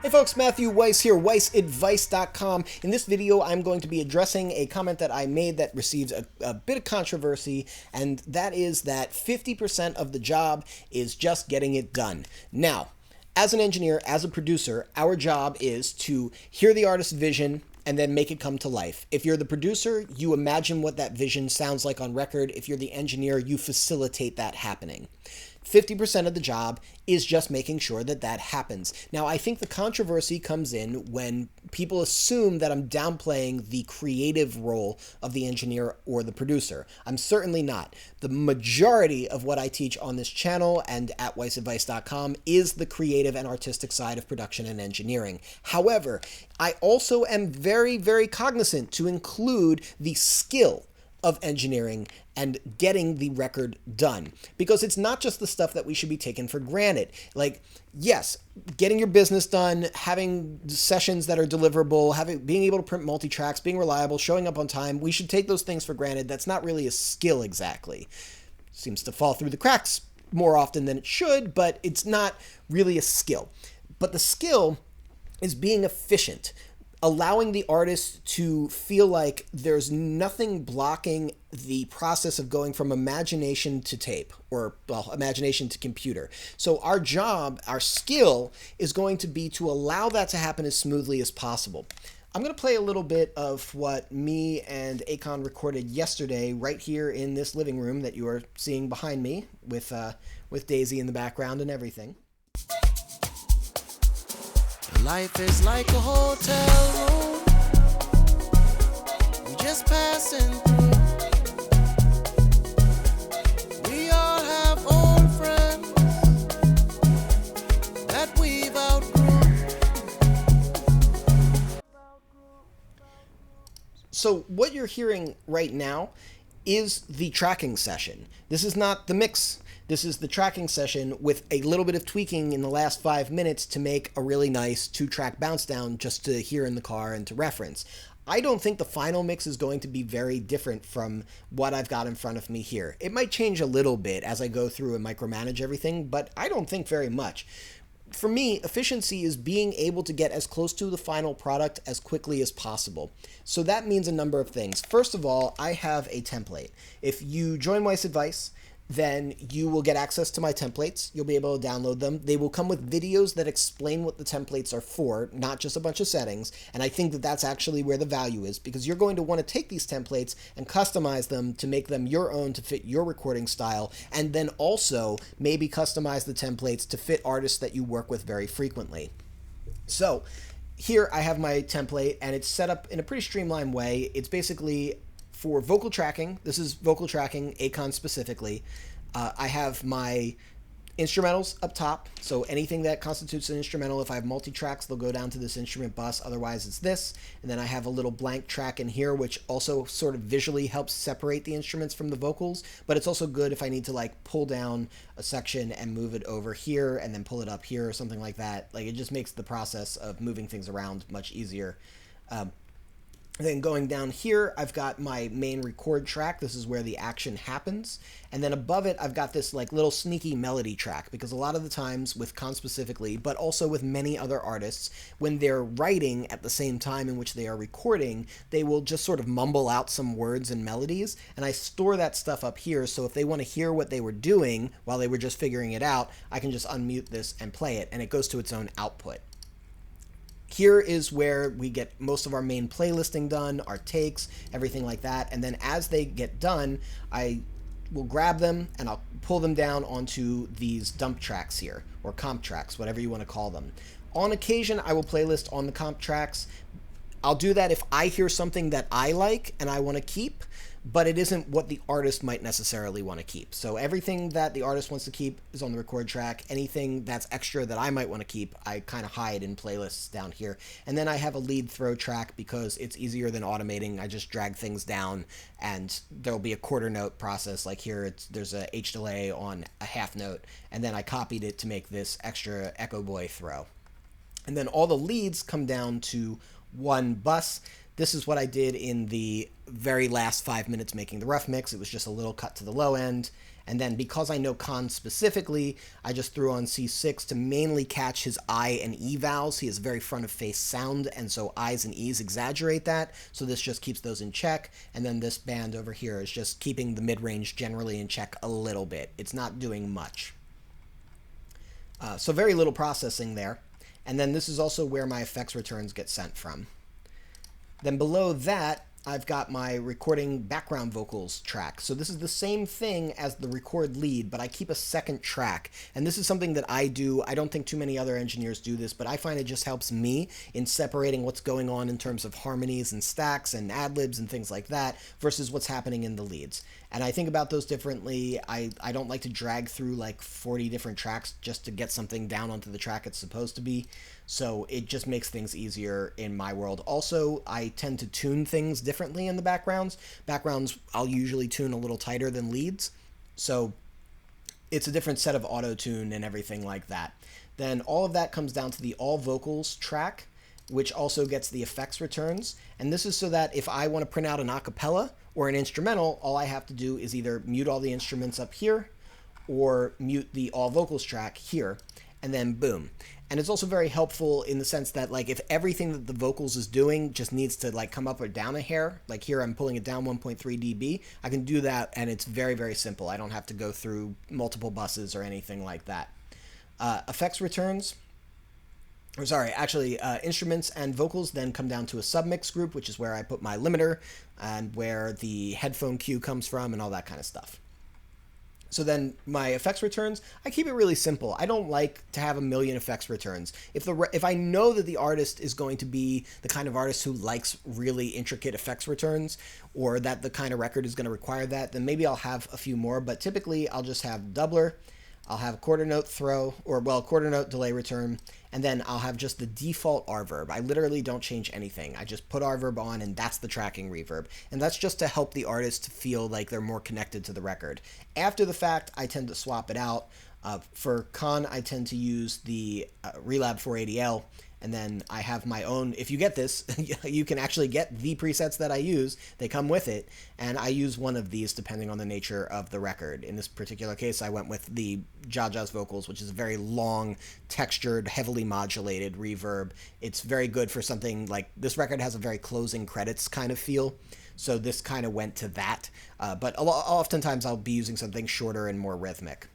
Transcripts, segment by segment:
Hey folks, Matthew Weiss here, WeissAdvice.com. In this video, I'm going to be addressing a comment that I made that receives a bit of controversy, and that is that 50% of the job is just getting it done. Now, as an engineer, as a producer, our job is to hear the artist's vision and then make it come to life. If you're the producer, you imagine what that vision sounds like on record. If you're the engineer, you facilitate that happening. 50% of the job is just making sure that that happens. Now, I think the controversy comes in when people assume that I'm downplaying the creative role of the engineer or the producer. I'm certainly not. The majority of what I teach on this channel and at WeissAdvice.com is the creative and artistic side of production and engineering. However, I also am very, very cognizant to include the skill of engineering and getting the record done. Because it's not just the stuff that we should be taken for granted. Like, yes, getting your business done, having sessions that are deliverable, being able to print multi-tracks, being reliable, showing up on time, we should take those things for granted. That's not really a skill exactly. Seems to fall through the cracks more often than it should, but it's not really a skill. But the skill is being efficient, allowing the artist to feel like there's nothing blocking the process of going from imagination to tape, or well, imagination to computer. So our job, our skill, is going to be to allow that to happen as smoothly as possible. I'm going to play a little bit of what me and Akon recorded yesterday right here in this living room that you are seeing behind me with Daisy in the background and everything. Life is like a hotel room, we're just passing through. We all have old friends that we've outgrown. So what you're hearing right now is the tracking session. This is not the mix. This is the tracking session with a little bit of tweaking in the last 5 minutes to make a really nice 2-track bounce down just to hear in the car and to reference. I don't think the final mix is going to be very different from what I've got in front of me here. It might change a little bit as I go through and micromanage everything, but I don't think very much. For me, efficiency is being able to get as close to the final product as quickly as possible. So that means a number of things. First of all, I have a template. If you join Weiss Advice, then you will get access to my templates. You'll be able to download them. They will come with videos that explain what the templates are for, not just a bunch of settings. And I think that that's actually where the value is, because you're going to want to take these templates and customize them to make them your own to fit your recording style, and then also maybe customize the templates to fit artists that you work with very frequently. So here I have my template, and it's set up in a pretty streamlined way. It's basically for vocal tracking. This is vocal tracking, Akon specifically. I have my instrumentals up top, so anything that constitutes an instrumental, if I have multi-tracks, they'll go down to this instrument bus, otherwise it's this. And then I have a little blank track in here, which also sort of visually helps separate the instruments from the vocals, but it's also good if I need to like pull down a section and move it over here and then pull it up here or something like that. Like, it just makes the process of moving things around much easier. Then going down here, I've got my main record track. This is where the action happens. And then above it, I've got this like little sneaky melody track, because a lot of the times with Kon specifically, but also with many other artists, when they're writing at the same time in which they are recording, they will just sort of mumble out some words and melodies. And I store that stuff up here, so if they want to hear what they were doing while they were just figuring it out, I can just unmute this and play it, and it goes to its own output. Here is where we get most of our main playlisting done, our takes, everything like that. And then as they get done, I will grab them and I'll pull them down onto these dump tracks here, or comp tracks, whatever you want to call them. On occasion, I will playlist on the comp tracks. I'll do that if I hear something that I like and I want to keep, but it isn't what the artist might necessarily want to keep. So everything that the artist wants to keep is on the record track. Anything that's extra that I might want to keep, I kind of hide in playlists down here. And then I have a lead throw track because it's easier than automating. I just drag things down and there'll be a quarter note process. Like here, there's a H delay on a half note, and then I copied it to make this extra Echo Boy throw. And then all the leads come down to one bus. This is what I did in the very last 5 minutes making the rough mix. It was just a little cut to the low end. And then because I know Khan specifically, I just threw on C6 to mainly catch his I and E vowels. He has very front of face sound, and so I's and E's exaggerate that. So this just keeps those in check. And then this band over here is just keeping the mid-range generally in check a little bit. It's not doing much. So very little processing there. And then this is also where my effects returns get sent from. Then below that, I've got my recording background vocals track. So this is the same thing as the record lead, but I keep a second track. And this is something that I do. I don't think too many other engineers do this, but I find it just helps me in separating what's going on in terms of harmonies and stacks and ad-libs and things like that versus what's happening in the leads. And I think about those differently. I don't like to drag through like 40 different tracks just to get something down onto the track it's supposed to be. So it just makes things easier in my world. Also, I tend to tune things differently in the backgrounds. Backgrounds, I'll usually tune a little tighter than leads. So it's a different set of auto-tune and everything like that. Then all of that comes down to the all vocals track, which also gets the effects returns. And this is so that if I want to print out an acapella or an instrumental, all I have to do is either mute all the instruments up here or mute the all vocals track here, and then boom. And it's also very helpful in the sense that like if everything that the vocals is doing just needs to like come up or down a hair, like here I'm pulling it down 1.3 dB, I can do that and it's very, very simple. I don't have to go through multiple buses or anything like that. Effects returns, or sorry, actually instruments and vocals then come down to a submix group, which is where I put my limiter and where the headphone cue comes from and all that kind of stuff. So then my effects returns, I keep it really simple. I don't like to have a million effects returns. If I know that the artist is going to be the kind of artist who likes really intricate effects returns, or that the kind of record is going to require that, then maybe I'll have a few more. But typically I'll just have doubler, I'll have quarter note throw, or well, quarter note delay return, and then I'll have just the default R-verb. I literally don't change anything. I just put R-verb on and that's the tracking reverb. And that's just to help the artist feel like they're more connected to the record. After the fact, I tend to swap it out. For Khan, I tend to use the Relab 480L, and then I have my own. If you get this, you can actually get the presets that I use. They come with it, and I use one of these depending on the nature of the record. In this particular case, I went with the Jaja's Vocals, which is a very long, textured, heavily modulated reverb. It's very good for something like this record has a very closing credits kind of feel. So this kind of went to that. But oftentimes I'll be using something shorter and more rhythmic.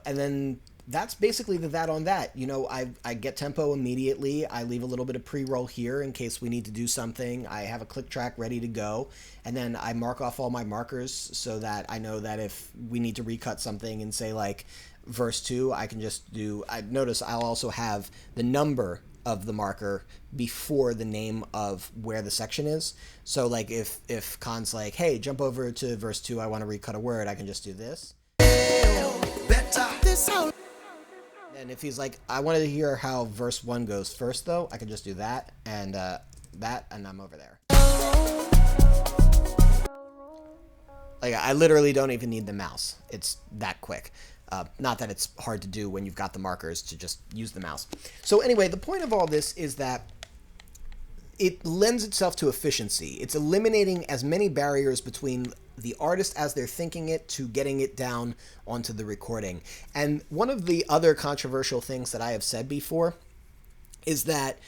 And then that's basically that on that. You know, I get tempo immediately. I leave a little bit of pre-roll here in case we need to do something. I have a click track ready to go. And then I mark off all my markers so that I know that if we need to recut something and say like verse 2, I can just do, I notice I'll also have the number of the marker before the name of where the section is. So like if Khan's like, hey, jump over to verse 2, I want to recut a word, I can just do this. And if he's like, I wanted to hear how verse 1 goes first though, I can just do that, and I'm over there. Like, I literally don't even need the mouse. It's that quick. Not that it's hard to do when you've got the markers to just use the mouse. So anyway, the point of all this is that it lends itself to efficiency. It's eliminating as many barriers between the artist as they're thinking it to getting it down onto the recording. And one of the other controversial things that I have said before is that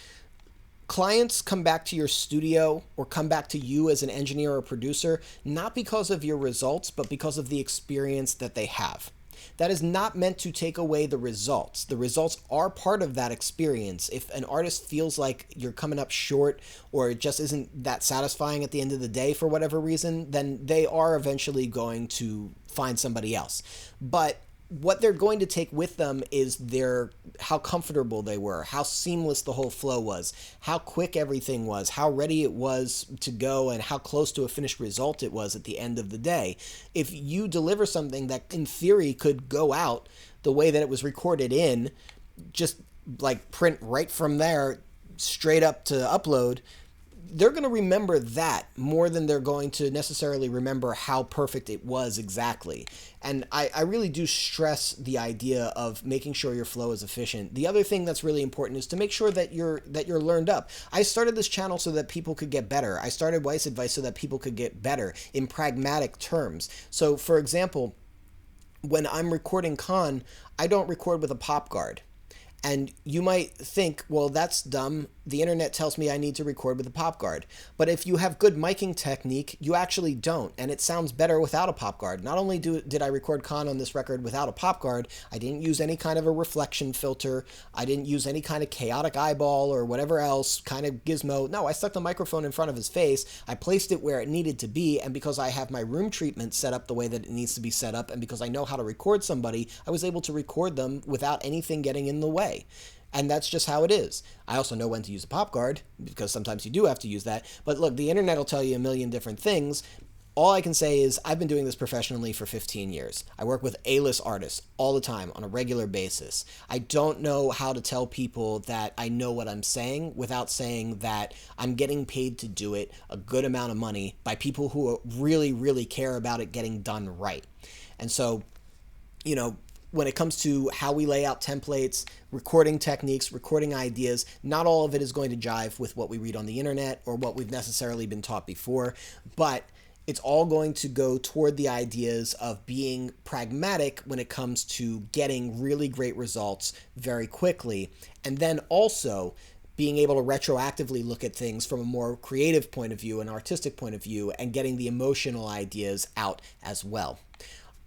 clients come back to your studio or come back to you as an engineer or producer, not because of your results, but because of the experience that they have. That is not meant to take away the results. The results are part of that experience. If an artist feels like you're coming up short or it just isn't that satisfying at the end of the day for whatever reason, then they are eventually going to find somebody else. But what they're going to take with them is how comfortable they were, how seamless the whole flow was, how quick everything was, how ready it was to go, and how close to a finished result it was at the end of the day. If you deliver something that in theory could go out the way that it was recorded in, just like print right from there straight up to upload, they're going to remember that more than they're going to necessarily remember how perfect it was exactly. And I really do stress the idea of making sure your flow is efficient. The other thing that's really important is to make sure that you're learned up. I started this channel so that people could get better. I started Weiss Advice so that people could get better in pragmatic terms. So, for example, when I'm recording Khan, I don't record with a pop guard. And you might think, well, that's dumb. The internet tells me I need to record with a pop guard. But if you have good miking technique, you actually don't. And it sounds better without a pop guard. Not only did I record Khan on this record without a pop guard, I didn't use any kind of a reflection filter. I didn't use any kind of chaotic eyeball or whatever else kind of gizmo. No, I stuck the microphone in front of his face. I placed it where it needed to be. And because I have my room treatment set up the way that it needs to be set up, and because I know how to record somebody, I was able to record them without anything getting in the way. And that's just how it is. I also know when to use a pop guard, because sometimes you do have to use that. But look, the internet will tell you a million different things. All I can say is I've been doing this professionally for 15 years. I work with A-list artists all the time on a regular basis. I don't know how to tell people that I know what I'm saying without saying that I'm getting paid to do it, a good amount of money, by people who really, really care about it getting done right. And so, you know, when it comes to how we lay out templates, recording techniques, recording ideas, not all of it is going to jive with what we read on the internet or what we've necessarily been taught before, but it's all going to go toward the ideas of being pragmatic when it comes to getting really great results very quickly, and then also being able to retroactively look at things from a more creative point of view, an artistic point of view, and getting the emotional ideas out as well.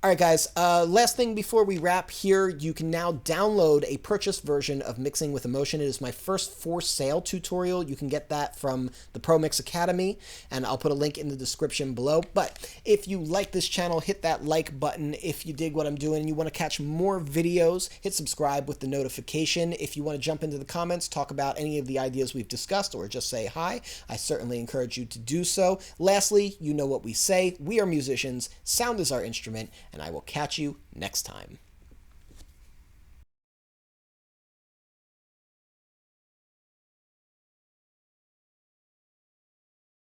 All right, guys, last thing before we wrap here, you can now download a purchased version of Mixing with Emotion. It is my first for sale tutorial. You can get that from the Pro Mix Academy, and I'll put a link in the description below. But if you like this channel, hit that like button. If you dig what I'm doing and you want to catch more videos, hit subscribe with the notification. If you want to jump into the comments, talk about any of the ideas we've discussed, or just say hi, I certainly encourage you to do so. Lastly, you know what we say. We are musicians. Sound is our instrument. And I will catch you next time.